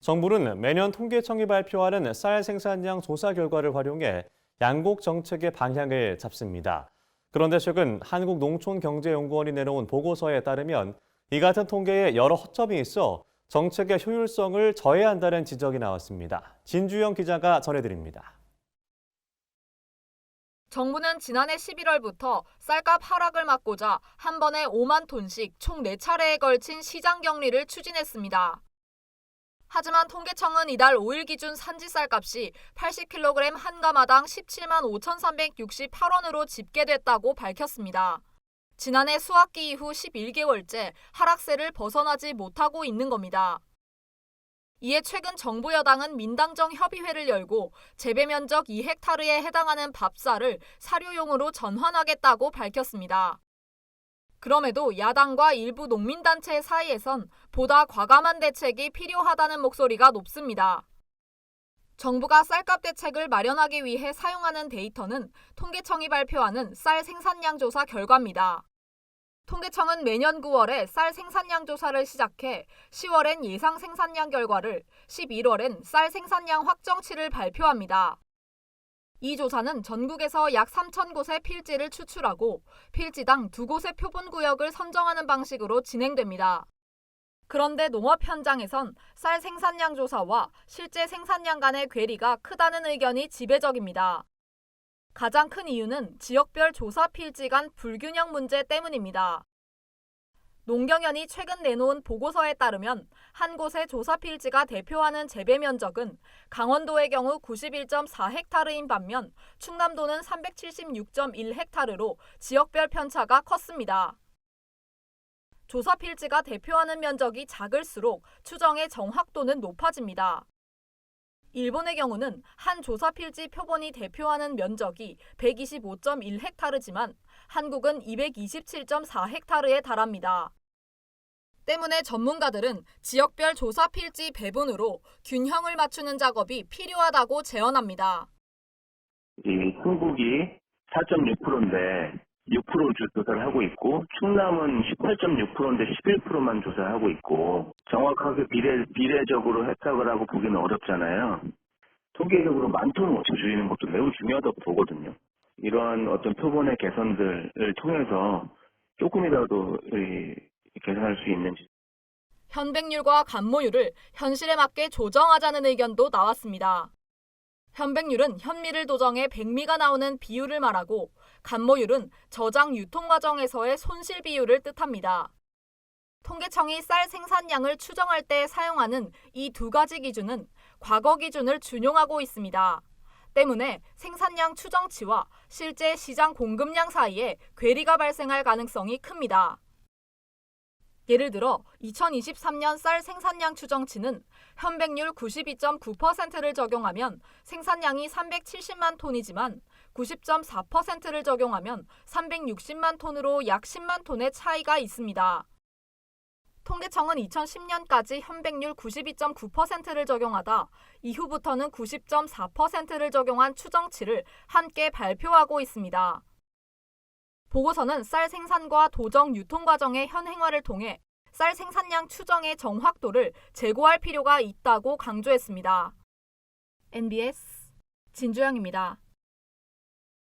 정부는 매년 통계청이 발표하는 쌀 생산량 조사 결과를 활용해 양곡 정책의 방향을 잡습니다. 그런데 최근 한국농촌경제연구원이 내놓은 보고서에 따르면 이 같은 통계에 여러 허점이 있어 정책의 효율성을 저해한다는 지적이 나왔습니다. 진주영 기자가 전해드립니다. 정부는 지난해 11월부터 쌀값 하락을 막고자 한 번에 5만 톤씩 총 4차례에 걸친 시장 격리를 추진했습니다. 하지만 통계청은 이달 5일 기준 산지 쌀값이 80kg 한 가마당 17만 5,368원으로 집계됐다고 밝혔습니다. 지난해 수확기 이후 11개월째 하락세를 벗어나지 못하고 있는 겁니다. 이에 최근 정부 여당은 민당정 협의회를 열고 재배 면적 2헥타르에 해당하는 밥쌀을 사료용으로 전환하겠다고 밝혔습니다. 그럼에도 야당과 일부 농민단체 사이에선 보다 과감한 대책이 필요하다는 목소리가 높습니다. 정부가 쌀값 대책을 마련하기 위해 사용하는 데이터는 통계청이 발표하는 쌀 생산량 조사 결과입니다. 통계청은 매년 9월에 쌀 생산량 조사를 시작해 10월엔 예상 생산량 결과를, 11월엔 쌀 생산량 확정치를 발표합니다. 이 조사는 전국에서 약 3,000곳의 필지를 추출하고 필지당 2곳의 표본구역을 선정하는 방식으로 진행됩니다. 그런데 농업 현장에선 쌀 생산량 조사와 실제 생산량 간의 괴리가 크다는 의견이 지배적입니다. 가장 큰 이유는 지역별 조사 필지 간 불균형 문제 때문입니다. 농경연이 최근 내놓은 보고서에 따르면 한 곳의 조사 필지가 대표하는 재배 면적은 강원도의 경우 91.4헥타르인 반면 충남도는 376.1헥타르로 지역별 편차가 컸습니다. 조사 필지가 대표하는 면적이 작을수록 추정의 정확도는 높아집니다. 일본의 경우는 한 조사 필지 표본이 대표하는 면적이 125.1헥타르지만 한국은 227.4헥타르에 달합니다. 때문에 전문가들은 지역별 조사 필지 배분으로 균형을 맞추는 작업이 필요하다고 제언합니다. 한국이 4.6%인데 6% 조사를 하고 있고 충남은 18.6%인데 11%만 조사하고 있고 정확하게 비례적으로 해석을 하고 보기는 어렵잖아요. 통계적으로 많도는 줄이는 것도 매우 중요하다고 보거든요. 이러한 어떤 표본의 개선들을 통해서 조금이라도 개선할 수 있는지. 현백률과 감모율을 현실에 맞게 조정하자는 의견도 나왔습니다. 현백률은 현미를 도정해 백미가 나오는 비율을 말하고 감모율은 저장 유통 과정에서의 손실 비율을 뜻합니다. 통계청이 쌀 생산량을 추정할 때 사용하는 이 두 가지 기준은 과거 기준을 준용하고 있습니다. 때문에 생산량 추정치와 실제 시장 공급량 사이에 괴리가 발생할 가능성이 큽니다. 예를 들어 2023년 쌀 생산량 추정치는 현백률 92.9%를 적용하면 생산량이 370만 톤이지만 90.4%를 적용하면 360만 톤으로 약 10만 톤의 차이가 있습니다. 통계청은 2010년까지 현백률 92.9%를 적용하다 이후부터는 90.4%를 적용한 추정치를 함께 발표하고 있습니다. 보고서는 쌀 생산과 도정 유통 과정의 현행화를 통해 쌀 생산량 추정의 정확도를 제고할 필요가 있다고 강조했습니다. NBS 진주영입니다.